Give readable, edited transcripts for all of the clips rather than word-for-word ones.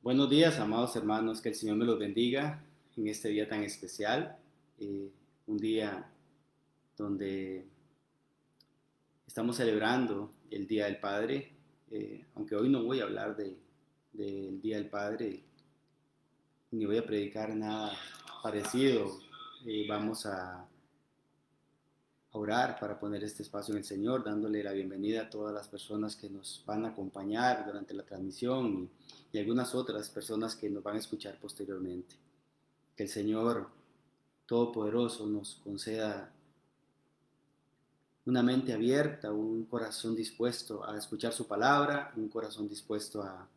Buenos días, amados hermanos, que el Señor me los bendiga en este día tan especial, un día donde estamos celebrando el Día del Padre, aunque hoy no voy a hablar del Día del Padre, ni voy a predicar nada parecido. Vamos a orar para poner este espacio en el Señor, dándole la bienvenida a todas las personas que nos van a acompañar durante la transmisión y algunas otras personas que nos van a escuchar posteriormente. Que el Señor Todopoderoso nos conceda una mente abierta, un corazón dispuesto a escuchar su palabra, un corazón dispuesto a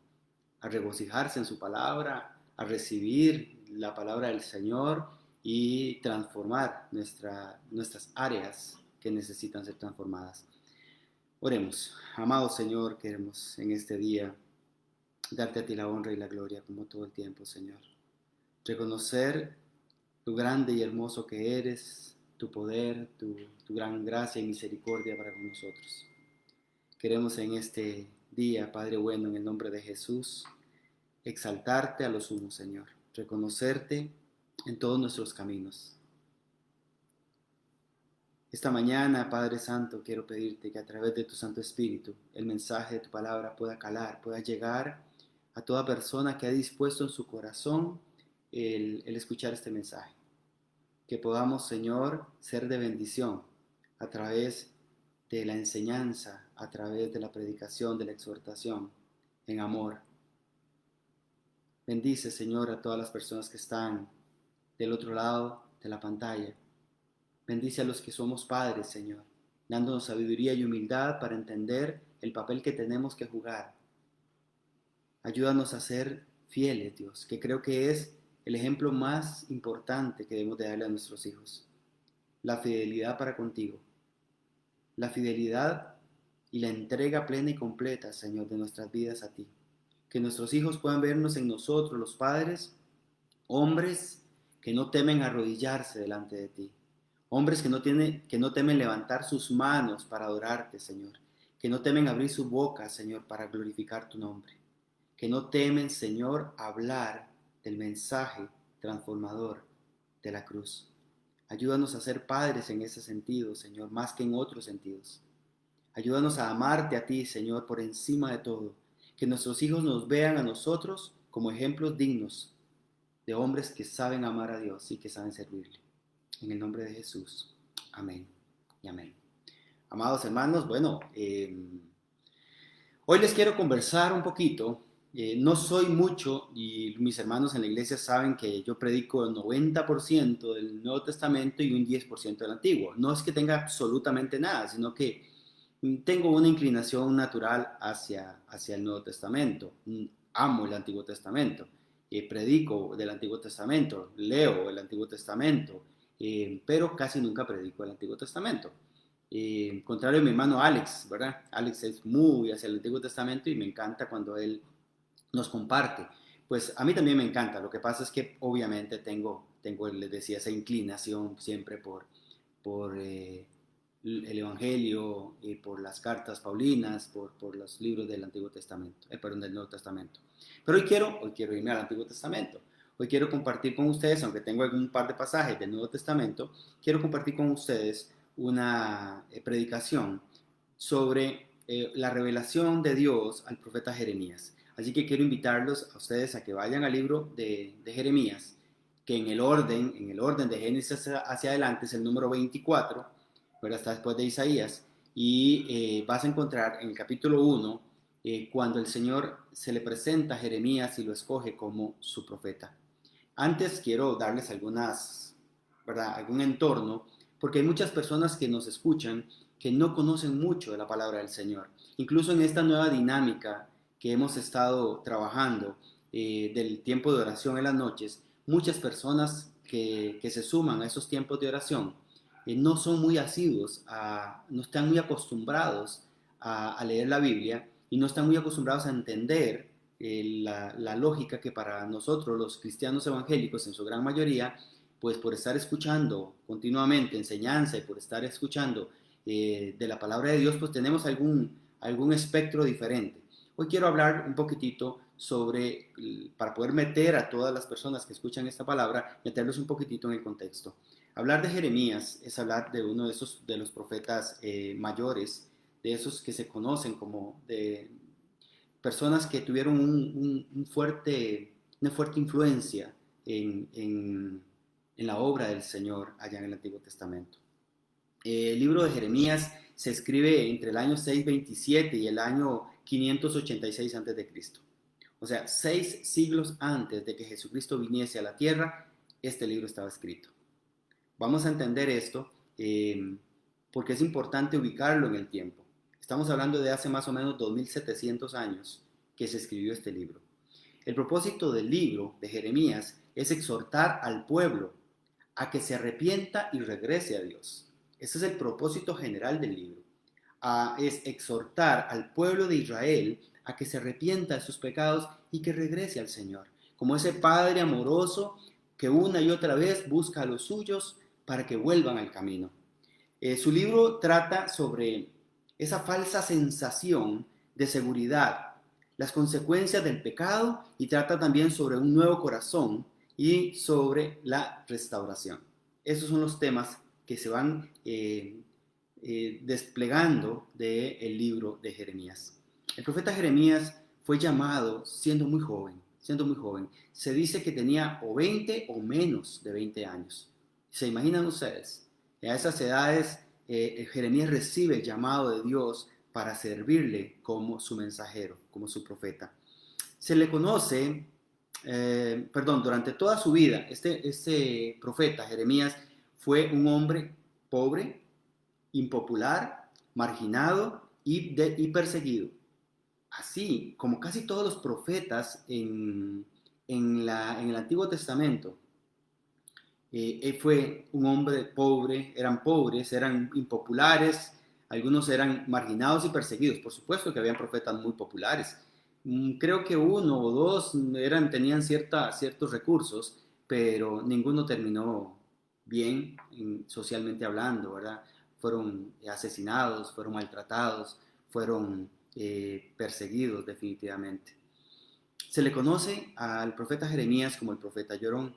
regocijarse en su palabra, a recibir la palabra del Señor y transformar nuestras áreas que necesitan ser transformadas. Oremos. Amado Señor, queremos en este día darte a ti la honra y la gloria como todo el tiempo, Señor. Reconocer tu grande y hermoso que eres, tu poder, tu gran gracia y misericordia para con nosotros. Queremos en este día, Padre bueno, en el nombre de Jesús, exaltarte a lo sumo, Señor, reconocerte en todos nuestros caminos. Esta mañana, Padre Santo, quiero pedirte que a través de tu Santo Espíritu, el mensaje de tu palabra pueda calar, pueda llegar a toda persona que ha dispuesto en su corazón el escuchar este mensaje. Que podamos, Señor, ser de bendición a través de la enseñanza, a través de la predicación, de la exhortación, en amor. Bendice, Señor, a todas las personas que están del otro lado de la pantalla. Bendice a los que somos padres, Señor, dándonos sabiduría y humildad para entender el papel que tenemos que jugar. Ayúdanos a ser fieles, Dios, que creo que es el ejemplo más importante que debemos de darle a nuestros hijos. La fidelidad para contigo. La fidelidad y la entrega plena y completa, Señor, de nuestras vidas a ti. Que nuestros hijos puedan vernos en nosotros, los padres, hombres que no temen arrodillarse delante de ti. Hombres que no temen levantar sus manos para adorarte, Señor. Que no temen abrir su boca, Señor, para glorificar tu nombre. Que no temen, Señor, hablar del mensaje transformador de la cruz. Ayúdanos a ser padres en ese sentido, Señor, más que en otros sentidos. Ayúdanos a amarte a ti, Señor, por encima de todo. Que nuestros hijos nos vean a nosotros como ejemplos dignos de hombres que saben amar a Dios y que saben servirle. En el nombre de Jesús. Amén y amén. Amados hermanos, bueno, hoy les quiero conversar un poquito. No soy mucho, y mis hermanos en la iglesia saben que yo predico el 90% del Nuevo Testamento y un 10% del Antiguo. No es que tenga absolutamente nada, sino que tengo una inclinación natural hacia el Nuevo Testamento. Amo el Antiguo Testamento. Predico del Antiguo Testamento, leo el Antiguo Testamento, pero casi nunca predico el Antiguo Testamento. Contrario a mi hermano Alex, ¿verdad? Alex es muy hacia el Antiguo Testamento y me encanta cuando él nos comparte. Pues a mí también me encanta. Lo que pasa es que obviamente les decía, esa inclinación siempre por el Evangelio y por las cartas paulinas, por los libros del Antiguo Testamento, perdón, del Nuevo Testamento. Pero hoy quiero irme al Antiguo Testamento. Hoy quiero compartir con ustedes, aunque tengo algún par de pasajes del Nuevo Testamento, quiero compartir con ustedes una predicación sobre la revelación de Dios al profeta Jeremías. Así que quiero invitarlos a ustedes a que vayan al libro de Jeremías, que en el orden de Génesis hacia adelante es el número 24, pero está después de Isaías, y vas a encontrar en el capítulo 1, cuando el Señor se le presenta a Jeremías y lo escoge como su profeta. Antes quiero darles algún entorno, porque hay muchas personas que nos escuchan que no conocen mucho de la palabra del Señor. Incluso en esta nueva dinámica que hemos estado trabajando del tiempo de oración en las noches, muchas personas que se suman a esos tiempos de oración no son muy asiduos, no están muy acostumbrados a leer la Biblia y no están muy acostumbrados a entender la lógica que para nosotros los cristianos evangélicos en su gran mayoría, pues por estar escuchando continuamente enseñanza y por estar escuchando de la palabra de Dios, pues tenemos algún espectro diferente. Hoy quiero hablar un poquitito para poder meter a todas las personas que escuchan esta palabra, meterlos un poquitito en el contexto. Hablar de Jeremías es hablar de uno de los profetas mayores, de esos que se conocen como de personas que tuvieron una fuerte influencia en la obra del Señor allá en el Antiguo Testamento. El libro de Jeremías se escribe entre el año 627 y el año 586 a.C. O sea, 6 siglos antes de que Jesucristo viniese a la tierra, este libro estaba escrito. Vamos a entender esto porque es importante ubicarlo en el tiempo. Estamos hablando de hace más o menos 2700 años que se escribió este libro. El propósito del libro de Jeremías es exhortar al pueblo a que se arrepienta y regrese a Dios. Ese es el propósito general del libro. Es exhortar al pueblo de Israel a que se arrepienta de sus pecados y que regrese al Señor. Como ese Padre amoroso que una y otra vez busca a los suyos para que vuelvan al camino. Su libro trata sobre esa falsa sensación de seguridad, las consecuencias del pecado, y trata también sobre un nuevo corazón y sobre la restauración. Esos son los temas que se van desplegando del libro de Jeremías. El profeta Jeremías fue llamado siendo muy joven. Se dice que tenía o 20 o menos de 20 años. ¿Se imaginan ustedes? A esas edades Jeremías recibe el llamado de Dios para servirle como su mensajero, como su profeta. Se le conoce, durante toda su vida, este profeta Jeremías fue un hombre pobre, impopular, marginado y perseguido. Así como casi todos los profetas en el Antiguo Testamento, fue un hombre pobre, eran pobres, eran impopulares, algunos eran marginados y perseguidos. Por supuesto que habían profetas muy populares. Creo que uno o dos tenían ciertos recursos, pero ninguno terminó bien socialmente hablando, ¿verdad? Fueron asesinados, fueron maltratados, fueron perseguidos definitivamente. Se le conoce al profeta Jeremías como el profeta llorón,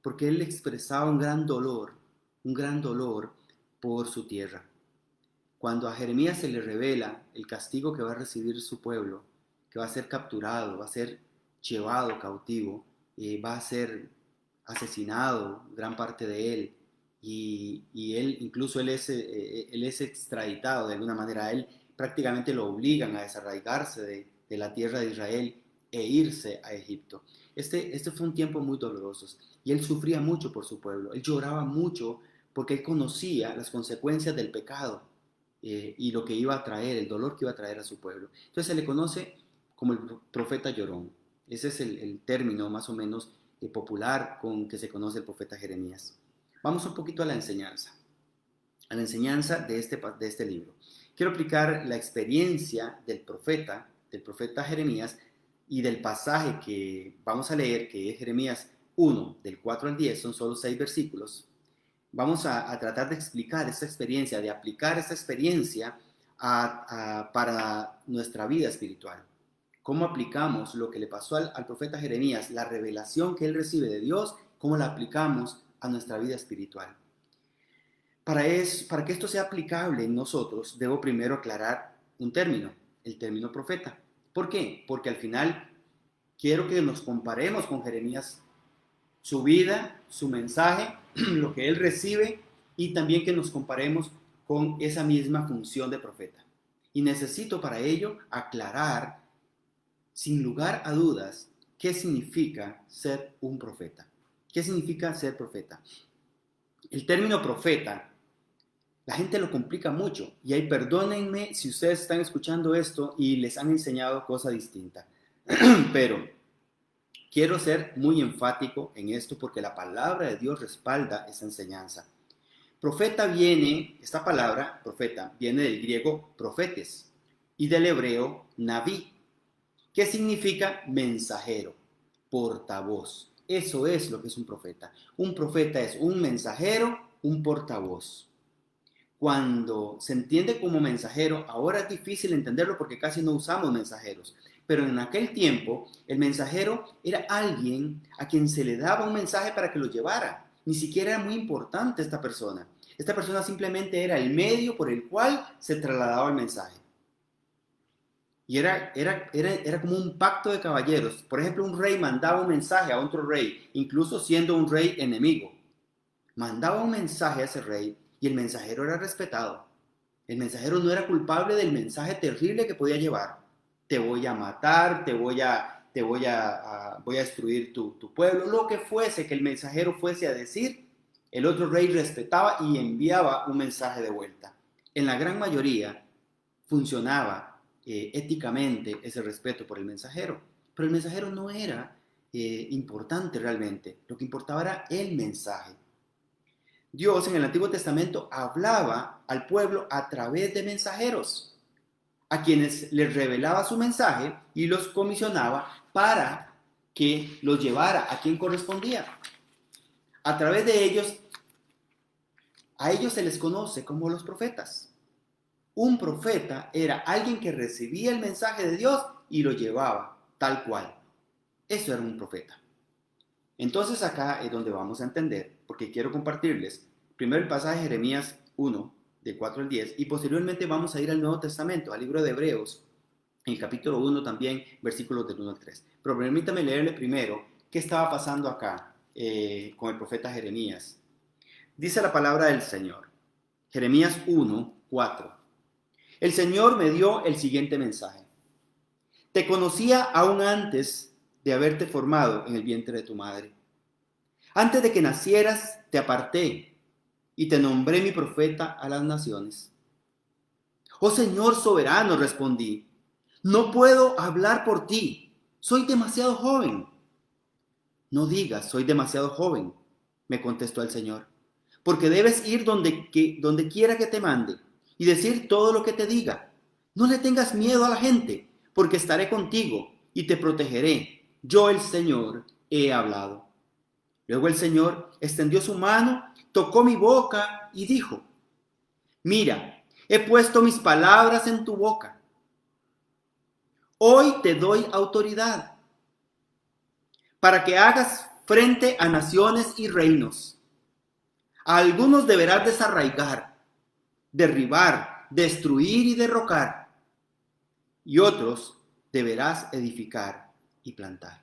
porque él expresaba un gran dolor por su tierra. Cuando a Jeremías se le revela el castigo que va a recibir su pueblo, que va a ser capturado, va a ser llevado cautivo, va a ser asesinado gran parte de él, y él, incluso él es extraditado de alguna manera. A él prácticamente lo obligan a desarraigarse de la tierra de Israel e irse a Egipto. Este fue un tiempo muy doloroso, y él sufría mucho por su pueblo. Él lloraba mucho porque él conocía las consecuencias del pecado y lo que iba a traer, el dolor que iba a traer a su pueblo. Entonces se le conoce como el profeta llorón. Ese es el término más o menos popular con que se conoce el profeta Jeremías. Vamos un poquito a la enseñanza de este libro. Quiero aplicar la experiencia del profeta Jeremías, y del pasaje que vamos a leer, que es Jeremías 1, del 4 al 10, son solo 6 versículos. Vamos a tratar de explicar esta experiencia, de aplicar esta experiencia para nuestra vida espiritual. ¿Cómo aplicamos lo que le pasó al profeta Jeremías, la revelación que él recibe de Dios, cómo la aplicamos a nuestra vida espiritual? Para que esto sea aplicable en nosotros, debo primero aclarar un término, el término profeta. ¿Por qué? Porque al final quiero que nos comparemos con Jeremías, su vida, su mensaje, lo que él recibe, y también que nos comparemos con esa misma función de profeta. Y necesito para ello aclarar, sin lugar a dudas, qué significa ser un profeta. ¿Qué significa ser profeta? El término profeta, la gente lo complica mucho, y ahí perdónenme si ustedes están escuchando esto y les han enseñado cosa distinta. Pero quiero ser muy enfático en esto porque la palabra de Dios respalda esa enseñanza. Esta palabra, profeta, viene del griego profetes y del hebreo naví, que significa mensajero, portavoz. Eso es lo que es un profeta. Un profeta es un mensajero, un portavoz. Cuando se entiende como mensajero, ahora es difícil entenderlo porque casi no usamos mensajeros, pero en aquel tiempo el mensajero era alguien a quien se le daba un mensaje para que lo llevara. Ni siquiera era muy importante esta persona. Esta persona simplemente era el medio por el cual se trasladaba el mensaje. Y era como un pacto de caballeros. Por ejemplo, un rey mandaba un mensaje a otro rey, incluso siendo un rey enemigo. Mandaba un mensaje a ese rey y el mensajero era respetado. El mensajero no era culpable del mensaje terrible que podía llevar. Te voy a matar, voy a destruir tu pueblo, lo que fuese que el mensajero fuese a decir, el otro rey respetaba y enviaba un mensaje de vuelta. En la gran mayoría funcionaba éticamente ese respeto por el mensajero, pero el mensajero no era importante realmente. Lo que importaba era el mensaje. Dios en el Antiguo Testamento hablaba al pueblo a través de mensajeros, a quienes les revelaba su mensaje y los comisionaba para que los llevara a quien correspondía. A través de ellos, a ellos se les conoce como los profetas. Un profeta era alguien que recibía el mensaje de Dios y lo llevaba tal cual. Eso era un profeta. Entonces acá es donde vamos a entender, porque quiero compartirles primero el pasaje de Jeremías 1, de 4 al 10, y posteriormente vamos a ir al Nuevo Testamento, al libro de Hebreos, en el capítulo 1 también, versículos del 1 al 3. Pero permítame leerle primero qué estaba pasando acá con el profeta Jeremías. Dice la palabra del Señor, Jeremías 1, 4. El Señor me dio el siguiente mensaje. Te conocía aún antes de haberte formado en el vientre de tu madre. Antes de que nacieras, te aparté y te nombré mi profeta a las naciones. Oh Señor soberano, respondí, no puedo hablar por ti, soy demasiado joven. No digas, soy demasiado joven, me contestó el Señor, porque debes ir donde quiera que te mande y decir todo lo que te diga. No le tengas miedo a la gente, porque estaré contigo y te protegeré. Yo, el Señor, he hablado. Luego el Señor extendió su mano, tocó mi boca y dijo, mira, he puesto mis palabras en tu boca. Hoy te doy autoridad para que hagas frente a naciones y reinos. A algunos deberás desarraigar, derribar, destruir y derrocar, y otros deberás edificar y plantar.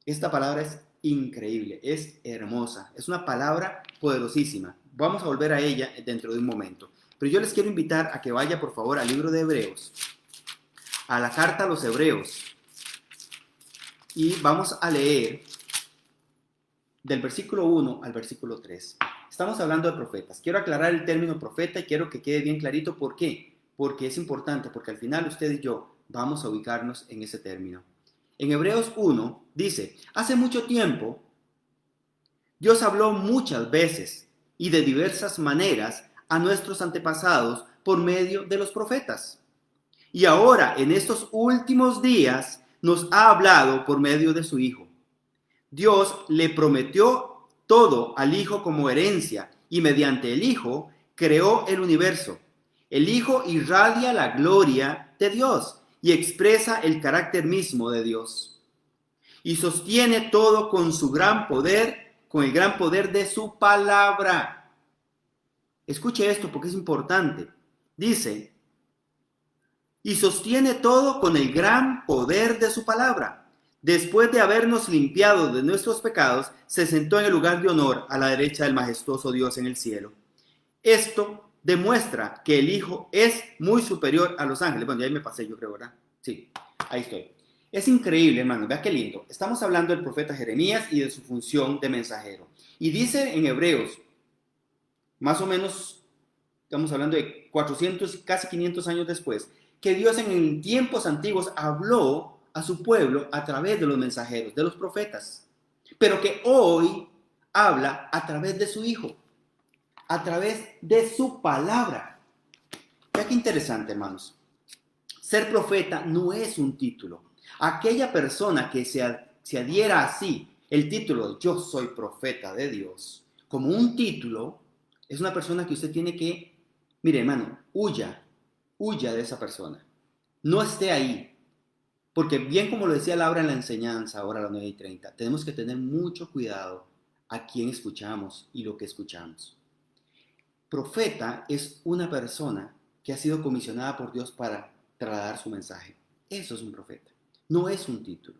Esta palabra es increíble, es hermosa, es una palabra poderosísima. Vamos a volver a ella dentro de un momento. Pero yo les quiero invitar a que vaya por favor al libro de Hebreos, a la carta a los Hebreos, y vamos a leer del versículo 1 al versículo 3. Estamos hablando de profetas. Quiero aclarar el término profeta y quiero que quede bien clarito por qué. Porque es importante, porque al final usted y yo vamos a ubicarnos en ese término. En Hebreos 1 dice, hace mucho tiempo Dios habló muchas veces y de diversas maneras a nuestros antepasados por medio de los profetas. Y ahora, en estos últimos días, nos ha hablado por medio de su Hijo. Dios le prometió todo al Hijo como herencia y mediante el Hijo creó el universo. El Hijo irradia la gloria de Dios y expresa el carácter mismo de Dios. Y sostiene todo con su gran poder, con el gran poder de su palabra. Escuche esto porque es importante. Dice, y sostiene todo con el gran poder de su palabra. Después de habernos limpiado de nuestros pecados, se sentó en el lugar de honor a la derecha del majestuoso Dios en el cielo. Esto demuestra que el Hijo es muy superior a los ángeles. Bueno, ya ahí me pasé yo creo, ¿verdad? Sí, ahí estoy. Es increíble, hermano, vea qué lindo. Estamos hablando del profeta Jeremías y de su función de mensajero. Y dice en Hebreos, más o menos, estamos hablando de 400, casi 500 años después, que Dios en tiempos antiguos habló a su pueblo a través de los mensajeros, de los profetas, pero que hoy habla a través de su Hijo, a través de su palabra. Vea qué interesante, hermanos. Ser profeta no es un título. Aquella persona que se adhiera así, el título de yo soy profeta de Dios, como un título, es una persona que usted tiene que, mire hermano, huya de esa persona. No esté ahí. Porque bien como lo decía Laura en la enseñanza, ahora a las 9:30, tenemos que tener mucho cuidado a quién escuchamos y lo que escuchamos. Profeta es una persona que ha sido comisionada por Dios para trasladar su mensaje. Eso es un profeta. No es un título.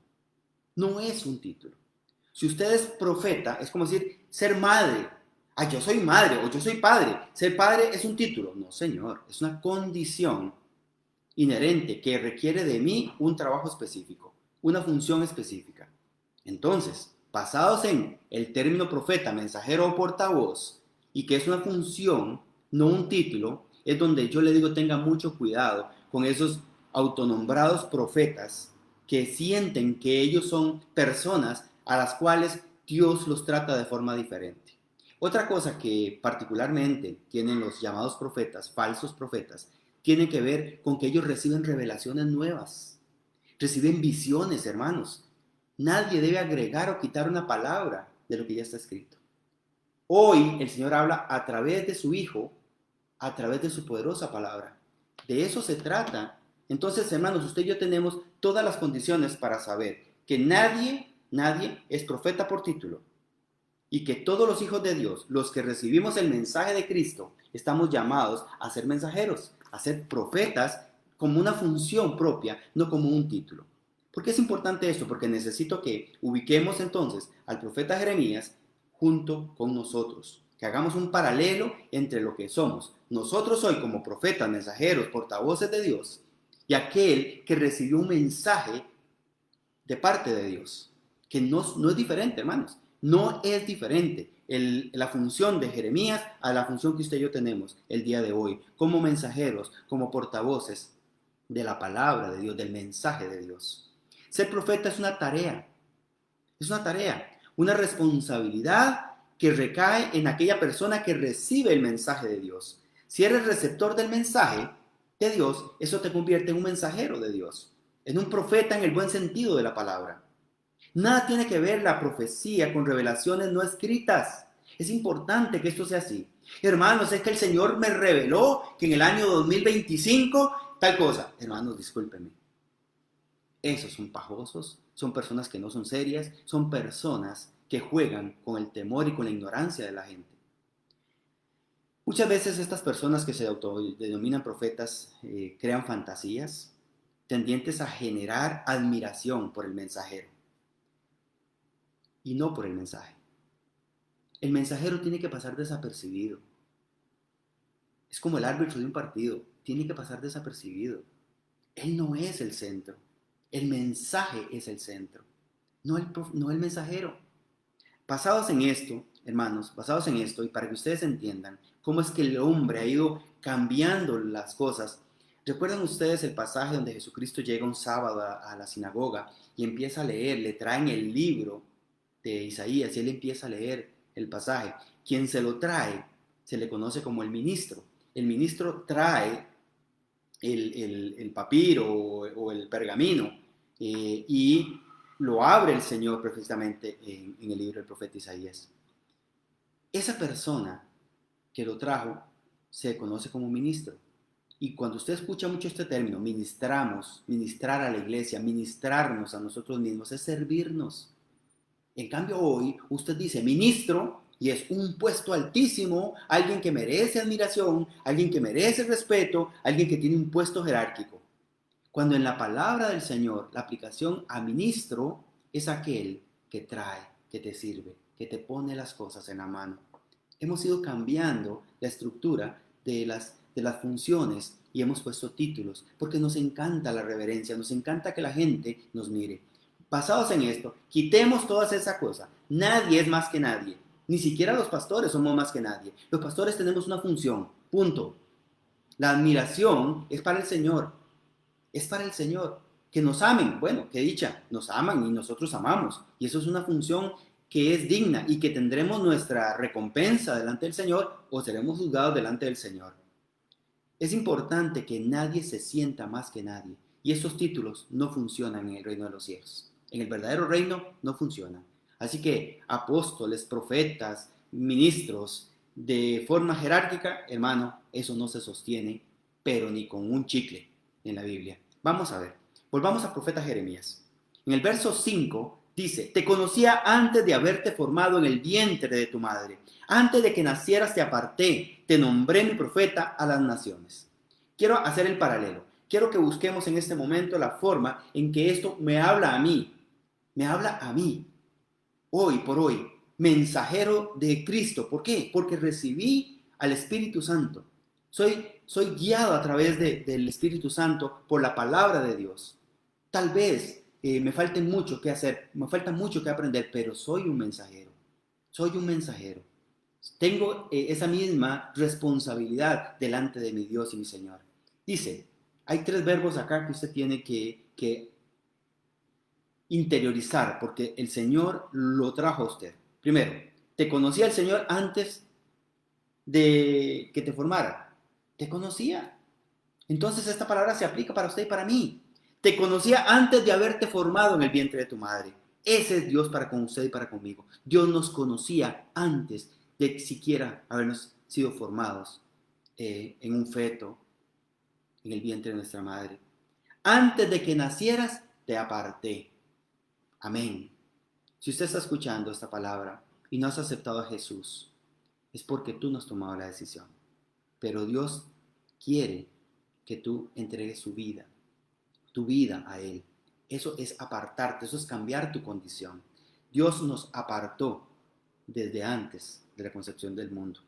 No es un título. Si usted es profeta, es como decir, ser madre. Ah, yo soy madre o yo soy padre. Ser padre es un título. No, señor. Es una condición inherente que requiere de mí un trabajo específico, una función específica. Entonces, basados en el término profeta, mensajero o portavoz, y que es una función, no un título, es donde yo le digo tenga mucho cuidado con esos autonombrados profetas que sienten que ellos son personas a las cuales Dios los trata de forma diferente. Otra cosa que particularmente tienen los llamados profetas, falsos profetas, tiene que ver con que ellos reciben revelaciones nuevas, reciben visiones, hermanos. Nadie debe agregar o quitar una palabra de lo que ya está escrito. Hoy el Señor habla a través de su Hijo, a través de su poderosa palabra. De eso se trata. Entonces, hermanos, usted y yo tenemos todas las condiciones para saber que nadie es profeta por título y que todos los hijos de Dios, los que recibimos el mensaje de Cristo, estamos llamados a ser mensajeros, a ser profetas como una función propia, no como un título. ¿Por qué es importante esto? Porque necesito que ubiquemos entonces al profeta Jeremías junto con nosotros, que hagamos un paralelo entre lo que somos nosotros hoy como profetas, mensajeros, portavoces de Dios, y aquel que recibió un mensaje de parte de Dios, que no es diferente, hermanos, no es diferente la función de Jeremías a la función que usted y yo tenemos el día de hoy, como mensajeros, como portavoces de la palabra de Dios, del mensaje de Dios. Ser profeta es una responsabilidad que recae en aquella persona que recibe el mensaje de Dios. Si eres receptor del mensaje de Dios, eso te convierte en un mensajero de Dios, en un profeta en el buen sentido de la palabra. Nada tiene que ver la profecía con revelaciones no escritas. Es importante que esto sea así. Hermanos, es que el Señor me reveló que en el año 2025 tal cosa. Hermanos, discúlpenme. Esos son pajosos, son personas que no son serias, son personas que juegan con el temor y con la ignorancia de la gente. Muchas veces estas personas que se autodenominan profetas crean fantasías tendientes a generar admiración por el mensajero y no por el mensaje. El mensajero tiene que pasar desapercibido. Es como el árbitro de un partido, tiene que pasar desapercibido. Él no es el centro, el mensaje es el centro, no el mensajero. Basados en esto, hermanos, basados en esto, y para que ustedes entiendan cómo es que el hombre ha ido cambiando las cosas, ¿recuerdan ustedes el pasaje donde Jesucristo llega un sábado a la sinagoga y empieza a leer, le traen el libro de Isaías y él empieza a leer el pasaje? Quien se lo trae se le conoce como el ministro. El ministro trae el papiro o el pergamino y lo abre el Señor precisamente en el libro del profeta Isaías. Esa persona que lo trajo se conoce como ministro. Y cuando usted escucha mucho este término, ministramos, ministrar a la iglesia, ministrarnos a nosotros mismos, es servirnos. En cambio hoy usted dice ministro y es un puesto altísimo, alguien que merece admiración, alguien que merece respeto, alguien que tiene un puesto jerárquico. Cuando en la palabra del Señor la aplicación a ministro es aquel que trae, que te sirve, que te pone las cosas en la mano. Hemos ido cambiando la estructura de las funciones y hemos puesto títulos porque nos encanta la reverencia, nos encanta que la gente nos mire. Basados en esto, quitemos todas esas cosas. Nadie es más que nadie. Ni siquiera los pastores somos más que nadie. Los pastores tenemos una función, punto. La admiración es para el Señor. Es para el Señor. Que nos amen, bueno, qué dicha, nos aman y nosotros amamos. Y eso es una función que es digna y que tendremos nuestra recompensa delante del Señor o seremos juzgados delante del Señor. Es importante que nadie se sienta más que nadie. Y estos títulos no funcionan en el reino de los cielos. En el verdadero reino no funcionan. Así que apóstoles, profetas, ministros, de forma jerárquica, hermano, eso no se sostiene, pero ni con un chicle en la Biblia. Vamos a ver. Volvamos al profeta Jeremías. En el verso 5 dice, te conocía antes de haberte formado en el vientre de tu madre. Antes de que nacieras te aparté, te nombré mi profeta a las naciones. Quiero hacer el paralelo. Quiero que busquemos en este momento la forma en que esto me habla a mí. Me habla a mí, hoy por hoy, mensajero de Cristo. ¿Por qué? Porque recibí al Espíritu Santo. Soy guiado a través del Espíritu Santo por la palabra de Dios. Tal vez me falte mucho que hacer, me falta mucho que aprender, pero soy un mensajero. Soy un mensajero. Tengo esa misma responsabilidad delante de mi Dios y mi Señor. Dice, hay 3 verbos acá que usted tiene que interiorizar, porque el Señor lo trajo a usted. Primero, te conocía el Señor antes de que te formara. Te conocía. Entonces esta palabra se aplica para usted y para mí. Te conocía antes de haberte formado en el vientre de tu madre. Ese es Dios para con usted y para conmigo. Dios nos conocía antes de siquiera habernos sido formados en un feto, en el vientre de nuestra madre. Antes de que nacieras, te aparté. Amén. Si usted está escuchando esta palabra y no has aceptado a Jesús, es porque tú no has tomado la decisión. Pero Dios quiere que tú entregues tu vida a Él. Eso es apartarte, eso es cambiar tu condición. Dios nos apartó desde antes de la concepción del mundo.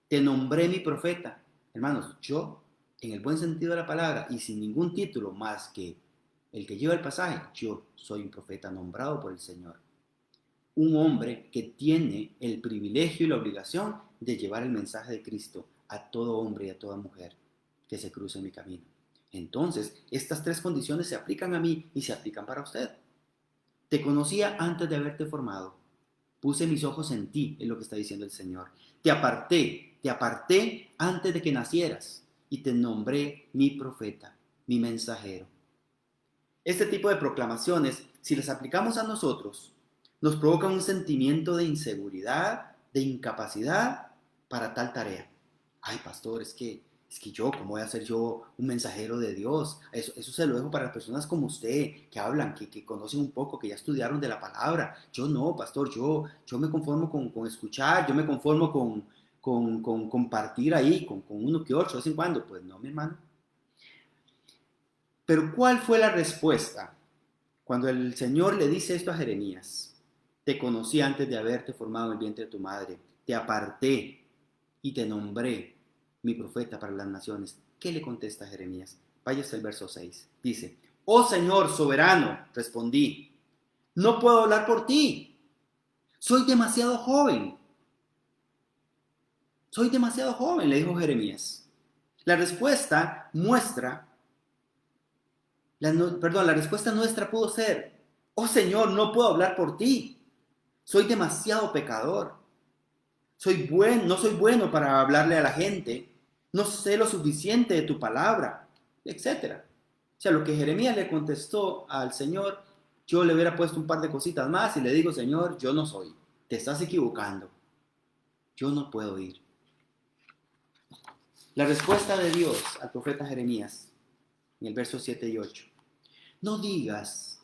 Te nombré mi profeta. Hermanos, yo, en el buen sentido de la palabra y sin ningún título más que el que lleva el pasaje, yo soy un profeta nombrado por el Señor. Un hombre que tiene el privilegio y la obligación de llevar el mensaje de Cristo a todo hombre y a toda mujer que se cruce en mi camino. Entonces, estas 3 condiciones se aplican a mí y se aplican para usted. Te conocía antes de haberte formado. Puse mis ojos en ti, es lo que está diciendo el Señor. Te aparté antes de que nacieras y te nombré mi profeta, mi mensajero. Este tipo de proclamaciones, si las aplicamos a nosotros, nos provocan un sentimiento de inseguridad, de incapacidad para tal tarea. Ay, pastor, es que yo, ¿cómo voy a ser yo un mensajero de Dios? Eso se lo dejo para personas como usted, que hablan, que conocen un poco, que ya estudiaron de la palabra. Yo no, pastor, yo me conformo con escuchar, yo me conformo con compartir ahí, con uno que otro, de vez en cuando. Pues no, mi hermano. Pero ¿cuál fue la respuesta cuando el Señor le dice esto a Jeremías? Te conocí antes de haberte formado en el vientre de tu madre, te aparté y te nombré mi profeta para las naciones. ¿Qué le contesta Jeremías? Vaya hasta el verso 6. Dice, oh Señor soberano, respondí, no puedo hablar por ti. Soy demasiado joven. Soy demasiado joven, le dijo Jeremías. La respuesta la respuesta nuestra pudo ser, oh Señor, no puedo hablar por ti. Soy demasiado pecador. No soy bueno para hablarle a la gente. No sé lo suficiente de tu palabra, etc. O sea, lo que Jeremías le contestó al Señor, yo le hubiera puesto un par de cositas más y le digo, Señor, yo no soy. Te estás equivocando. Yo no puedo ir. La respuesta de Dios al profeta Jeremías, en el verso 7 y 8. No digas,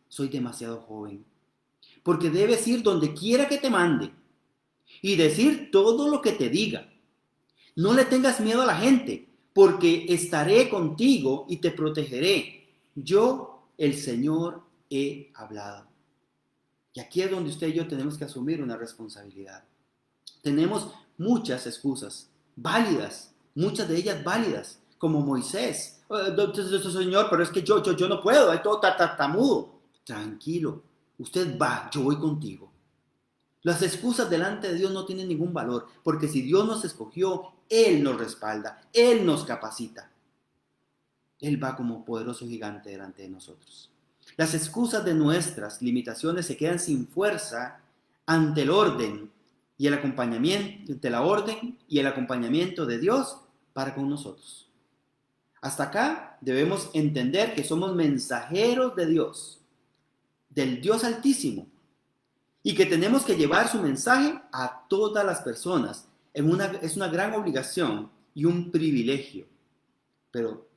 soy demasiado joven, porque debes ir donde quiera que te mande y decir todo lo que te diga. No le tengas miedo a la gente, porque estaré contigo y te protegeré. Yo, el Señor, he hablado. Y aquí es donde usted y yo tenemos que asumir una responsabilidad. Tenemos muchas excusas válidas, muchas de ellas válidas, como Moisés. Señor, pero es que yo no puedo, hay todo tartamudo. Tranquilo, usted va, yo voy contigo. Las excusas delante de Dios no tienen ningún valor, porque si Dios nos escogió, Él nos respalda, Él nos capacita. Él va como poderoso gigante delante de nosotros. Las excusas de nuestras limitaciones se quedan sin fuerza ante el orden y el acompañamiento, ante la orden y el acompañamiento de Dios para con nosotros. Hasta acá debemos entender que somos mensajeros de Dios, del Dios Altísimo, y que tenemos que llevar su mensaje a todas las personas. Es una gran obligación y un privilegio. Pero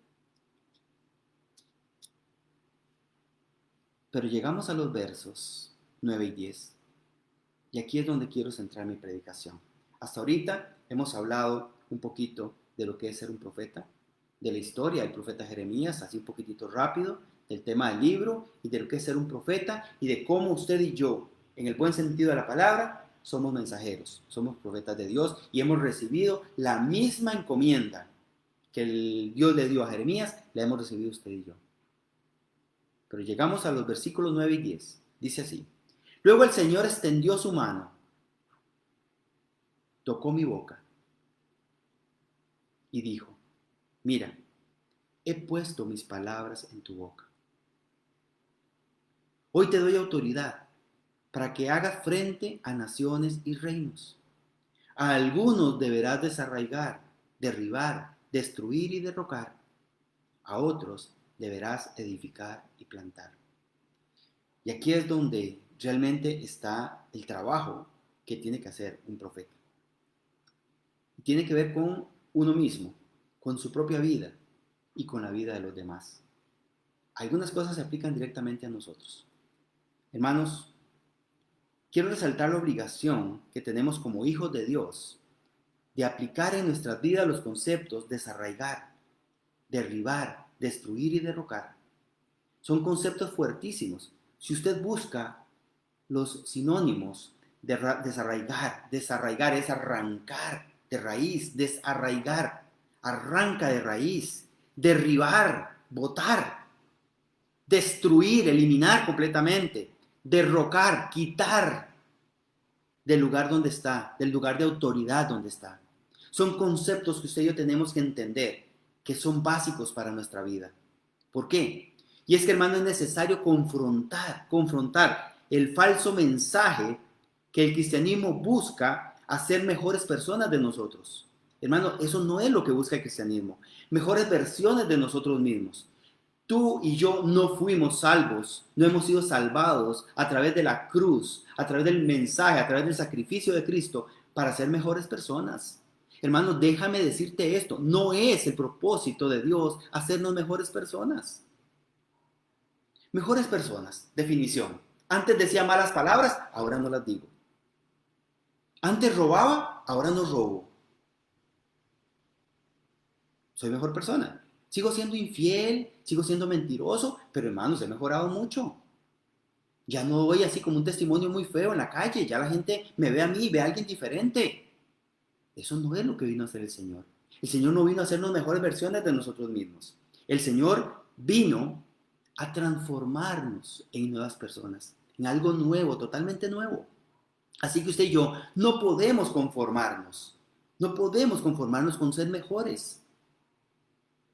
Pero llegamos a los versos 9 y 10. Y aquí es donde quiero centrar mi predicación. Hasta ahorita hemos hablado un poquito de lo que es ser un profeta, de la historia del profeta Jeremías, así un poquitito rápido, del tema del libro y de lo que es ser un profeta y de cómo usted y yo, en el buen sentido de la palabra, somos mensajeros, somos profetas de Dios y hemos recibido la misma encomienda que el Dios le dio a Jeremías, la hemos recibido usted y yo. Pero llegamos a los versículos 9 y 10. Dice así: luego el Señor extendió su mano, tocó mi boca y dijo: mira, he puesto mis palabras en tu boca. Hoy te doy autoridad para que hagas frente a naciones y reinos. A algunos deberás desarraigar, derribar, destruir y derrocar. A otros deberás edificar y plantar. Y aquí es donde realmente está el trabajo que tiene que hacer un profeta. Tiene que ver con uno mismo, con su propia vida y con la vida de los demás. Algunas cosas se aplican directamente a nosotros. Hermanos, quiero resaltar la obligación que tenemos como hijos de Dios de aplicar en nuestras vidas los conceptos desarraigar, derribar, destruir y derrocar. Son conceptos fuertísimos. Si usted busca los sinónimos de desarraigar, desarraigar es arrancar de raíz, desarraigar, arranca de raíz, derribar, botar, destruir, eliminar completamente, derrocar, quitar del lugar donde está, del lugar de autoridad donde está. Son conceptos que usted y yo tenemos que entender, que son básicos para nuestra vida. ¿Por qué? Y es que, hermano, es necesario confrontar el falso mensaje que el cristianismo busca hacer mejores personas de nosotros. Hermano, eso no es lo que busca el cristianismo. Mejores versiones de nosotros mismos. Tú y yo no fuimos salvos, no hemos sido salvados a través de la cruz, a través del mensaje, a través del sacrificio de Cristo para ser mejores personas. Hermano, déjame decirte esto, no es el propósito de Dios hacernos mejores personas. Mejores personas, definición. Antes decía malas palabras, ahora no las digo. Antes robaba, ahora no robo. Soy mejor persona. Sigo siendo infiel, sigo siendo mentiroso, pero hermanos, he mejorado mucho. Ya no doy así como un testimonio muy feo en la calle, ya la gente me ve a mí, ve a alguien diferente. Eso no es lo que vino a hacer el Señor. El Señor no vino a hacernos mejores versiones de nosotros mismos. El Señor vino a transformarnos en nuevas personas, en algo nuevo, totalmente nuevo. Así que usted y yo no podemos conformarnos con ser mejores.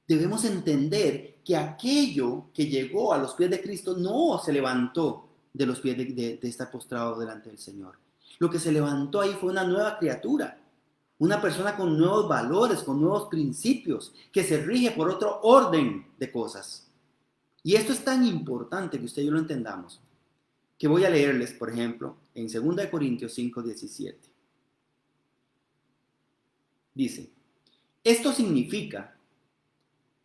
Debemos entender que aquello que llegó a los pies de Cristo no se levantó de los pies de estar postrado delante del Señor. Lo que se levantó ahí fue una nueva criatura, una persona con nuevos valores, con nuevos principios, que se rige por otro orden de cosas. Y esto es tan importante que usted y yo lo entendamos, que voy a leerles, por ejemplo, en 2 Corintios 5:17. Dice: esto significa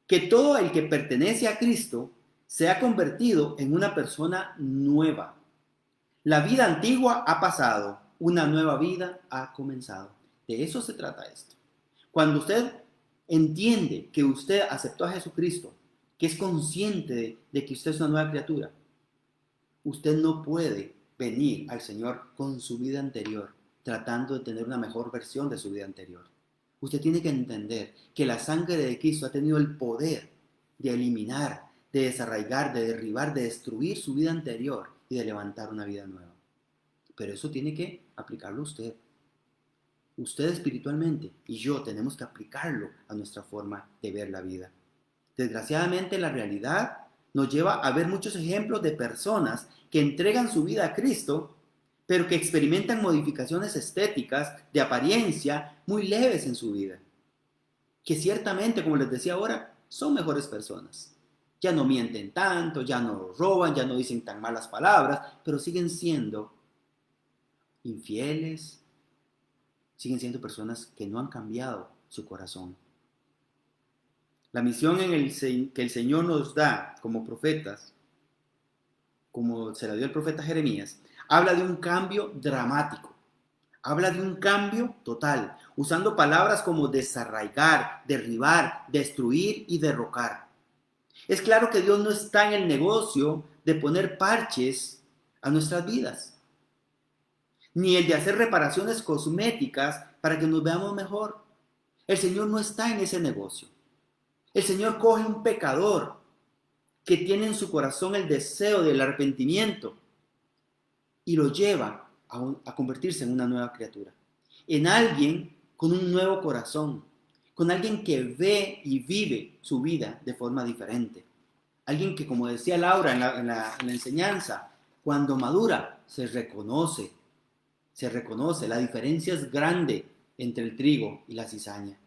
que todo el que pertenece a Cristo se ha convertido en una persona nueva. La vida antigua ha pasado, una nueva vida ha comenzado. De eso se trata esto. Cuando usted entiende que usted aceptó a Jesucristo, que es consciente de que usted es una nueva criatura, usted no puede venir al Señor con su vida anterior, tratando de tener una mejor versión de su vida anterior. Usted tiene que entender que la sangre de Cristo ha tenido el poder de eliminar, de desarraigar, de derribar, de destruir su vida anterior y de levantar una vida nueva. Pero eso tiene que aplicarlo usted. Usted espiritualmente y yo tenemos que aplicarlo a nuestra forma de ver la vida. Desgraciadamente, la realidad nos lleva a ver muchos ejemplos de personas que entregan su vida a Cristo, pero que experimentan modificaciones estéticas de apariencia muy leves en su vida. Que ciertamente, como les decía ahora, son mejores personas. Ya no mienten tanto, ya no roban, ya no dicen tan malas palabras, pero siguen siendo infieles, siguen siendo personas que no han cambiado su corazón. La misión que el Señor nos da como profetas como se la dio el profeta Jeremías, habla de un cambio dramático, habla de un cambio total, usando palabras como desarraigar, derribar, destruir y derrocar. Es claro que Dios no está en el negocio de poner parches a nuestras vidas, ni el de hacer reparaciones cosméticas para que nos veamos mejor. El Señor no está en ese negocio. El Señor coge un pecador que tiene en su corazón el deseo del arrepentimiento y lo lleva a convertirse en una nueva criatura, en alguien con un nuevo corazón, con alguien que ve y vive su vida de forma diferente. Alguien que, como decía Laura en la enseñanza, cuando madura se reconoce, la diferencia es grande entre el trigo y la cizaña.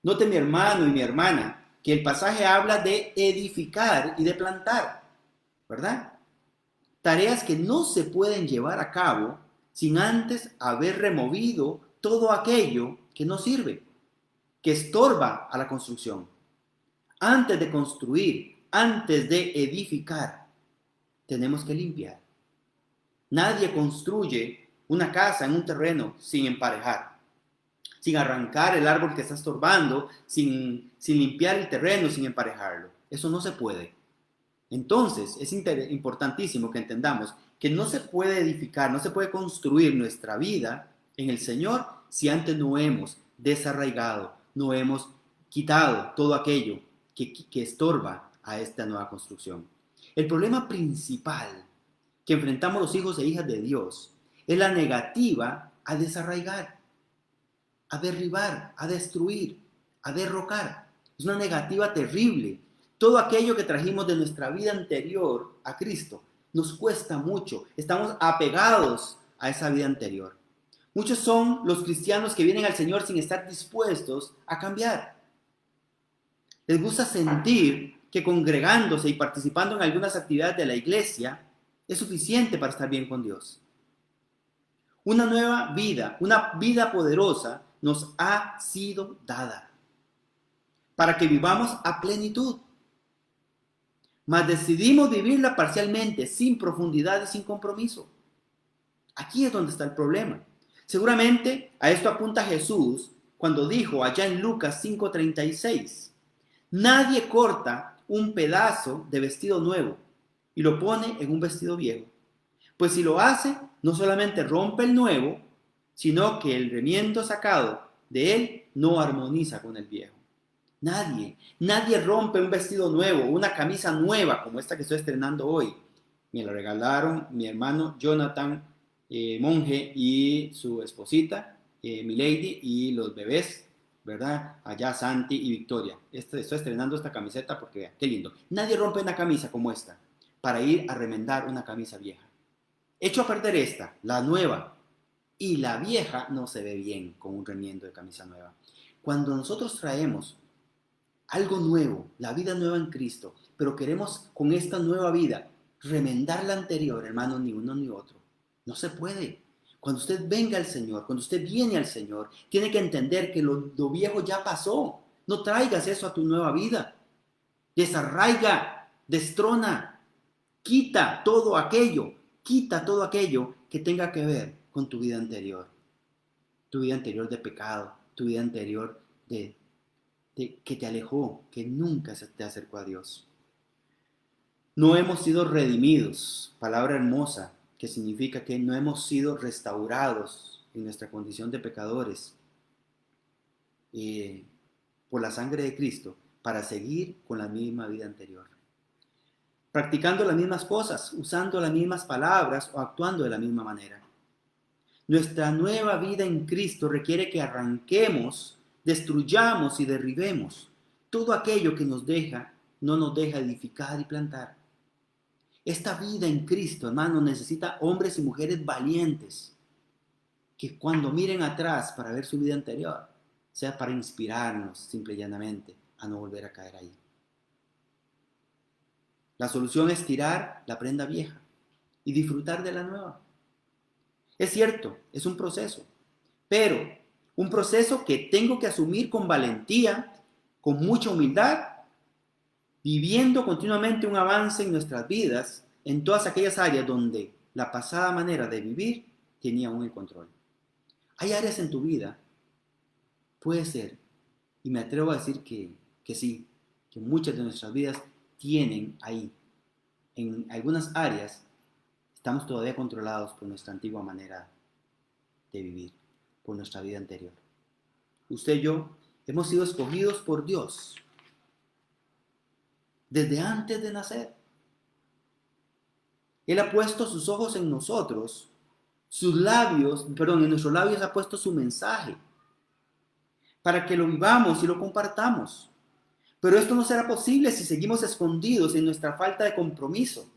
Note mi hermano y mi hermana, que el pasaje habla de edificar y de plantar, ¿verdad? Tareas que no se pueden llevar a cabo sin antes haber removido todo aquello que no sirve, que estorba a la construcción. Antes de construir, antes de edificar, tenemos que limpiar. Nadie construye una casa en un terreno sin emparejar, sin arrancar el árbol que está estorbando, sin limpiar el terreno, sin emparejarlo. Eso no se puede. Entonces, es importantísimo que entendamos que no se puede edificar, no se puede construir nuestra vida en el Señor si antes no hemos desarraigado, no hemos quitado todo aquello que estorba a esta nueva construcción. El problema principal que enfrentamos los hijos e hijas de Dios es la negativa a desarraigar, a derribar, a destruir, a derrocar. Es una negativa terrible. Todo aquello que trajimos de nuestra vida anterior a Cristo nos cuesta mucho. Estamos apegados a esa vida anterior. Muchos son los cristianos que vienen al Señor sin estar dispuestos a cambiar. Les gusta sentir que congregándose y participando en algunas actividades de la iglesia es suficiente para estar bien con Dios. Una nueva vida, una vida poderosa nos ha sido dada para que vivamos a plenitud. Mas decidimos vivirla parcialmente, sin profundidad y sin compromiso. Aquí es donde está el problema. Seguramente a esto apunta Jesús cuando dijo allá en Lucas 5:36, nadie corta un pedazo de vestido nuevo y lo pone en un vestido viejo. Pues si lo hace, no solamente rompe el nuevo, sino que el remiendo sacado de él no armoniza con el viejo. Nadie rompe un vestido nuevo, una camisa nueva como esta que estoy estrenando hoy. Me la regalaron mi hermano Jonathan, monje, y su esposita, Milady, y los bebés, ¿verdad? Allá Santi y Victoria. Estoy estrenando esta camiseta porque vean, qué lindo. Nadie rompe una camisa como esta para ir a remendar una camisa vieja. Echo a perder esta, la nueva, y la vieja no se ve bien con un remiendo de camisa nueva. Cuando nosotros traemos algo nuevo, la vida nueva en Cristo, pero queremos con esta nueva vida remendar la anterior, hermano, ni uno ni otro. No se puede. Cuando usted venga al Señor, cuando usted viene al Señor, tiene que entender que lo viejo ya pasó. No traigas eso a tu nueva vida. Desarraiga, destrona, quita todo aquello que tenga que ver con tu vida anterior. Tu vida anterior de pecado, tu vida anterior que te alejó, que nunca se te acercó a Dios. No hemos sido redimidos, palabra hermosa, que significa que no hemos sido restaurados en nuestra condición de pecadores por la sangre de Cristo para seguir con la misma vida anterior. Practicando las mismas cosas, usando las mismas palabras o actuando de la misma manera. Nuestra nueva vida en Cristo requiere que arranquemos, destruyamos y derribemos todo aquello que no nos deja edificar y plantar. Esta vida en Cristo, hermano, necesita hombres y mujeres valientes que cuando miren atrás para ver su vida anterior, sea para inspirarnos simple y llanamente a no volver a caer ahí. La solución es tirar la prenda vieja y disfrutar de la nueva. Es cierto, es un proceso, pero un proceso que tengo que asumir con valentía, con mucha humildad, viviendo continuamente un avance en nuestras vidas en todas aquellas áreas donde la pasada manera de vivir tenía aún el control. Hay áreas en tu vida, puede ser, y me atrevo a decir que sí, que muchas de nuestras vidas tienen ahí. En algunas áreas estamos todavía controlados por nuestra antigua manera de vivir, por nuestra vida anterior. Usted y yo hemos sido escogidos por Dios desde antes de nacer. Él ha puesto sus ojos en nosotros, en nuestros labios ha puesto su mensaje para que lo vivamos y lo compartamos. Pero esto no será posible si seguimos escondidos en nuestra falta de compromiso,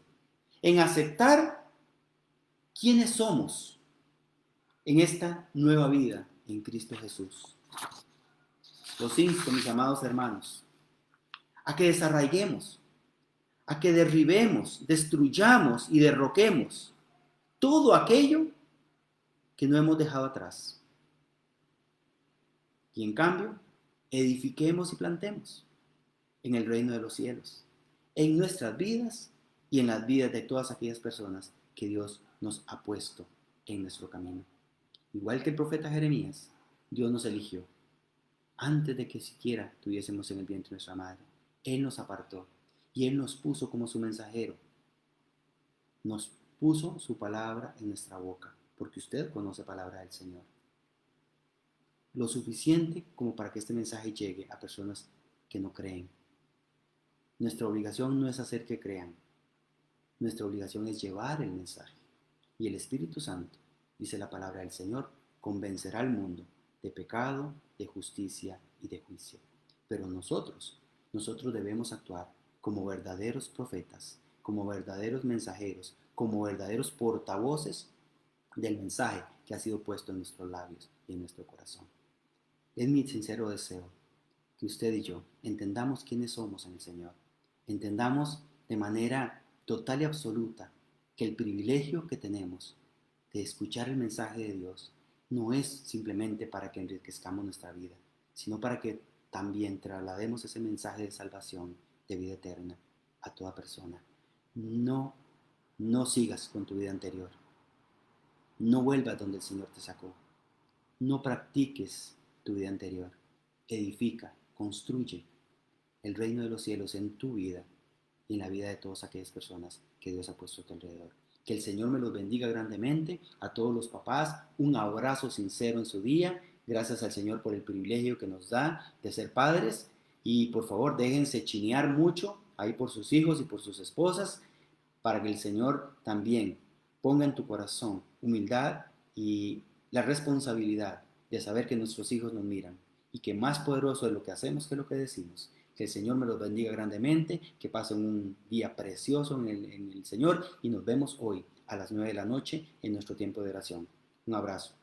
en aceptar quiénes somos en esta nueva vida en Cristo Jesús. Los insto, mis amados hermanos, a que desarraiguemos, a que derribemos, destruyamos y derroquemos todo aquello que no hemos dejado atrás. Y en cambio, edifiquemos y plantemos en el reino de los cielos, en nuestras vidas y en las vidas de todas aquellas personas que Dios nos ha puesto en nuestro camino. Igual que el profeta Jeremías, Dios nos eligió antes de que siquiera tuviésemos en el vientre de nuestra madre. Él nos apartó y Él nos puso como su mensajero. Nos puso su palabra en nuestra boca, porque usted conoce palabra del Señor. Lo suficiente como para que este mensaje llegue a personas que no creen. Nuestra obligación no es hacer que crean. Nuestra obligación es llevar el mensaje. Y el Espíritu Santo, dice la palabra del Señor, convencerá al mundo de pecado, de justicia y de juicio. Pero nosotros debemos actuar como verdaderos profetas, como verdaderos mensajeros, como verdaderos portavoces del mensaje que ha sido puesto en nuestros labios y en nuestro corazón. Es mi sincero deseo que usted y yo entendamos quiénes somos en el Señor. Entendamos de manera total y absoluta que el privilegio que tenemos de escuchar el mensaje de Dios no es simplemente para que enriquezcamos nuestra vida, sino para que también traslademos ese mensaje de salvación, de vida eterna, a toda persona. No sigas con tu vida anterior. No vuelvas donde el Señor te sacó. No practiques tu vida anterior. Edifica, construye el reino de los cielos en tu vida y en la vida de todas aquellas personas que Dios ha puesto a tu alrededor. Que el Señor me los bendiga grandemente. A todos los papás, un abrazo sincero en su día. Gracias al Señor por el privilegio que nos da de ser padres. Y por favor, déjense chinear mucho ahí por sus hijos y por sus esposas, para que el Señor también ponga en tu corazón humildad y la responsabilidad de saber que nuestros hijos nos miran y que más poderoso es lo que hacemos que lo que decimos. Que el Señor me los bendiga grandemente, que pasen un día precioso en el Señor y nos vemos hoy a las 9 de la noche en nuestro tiempo de oración. Un abrazo.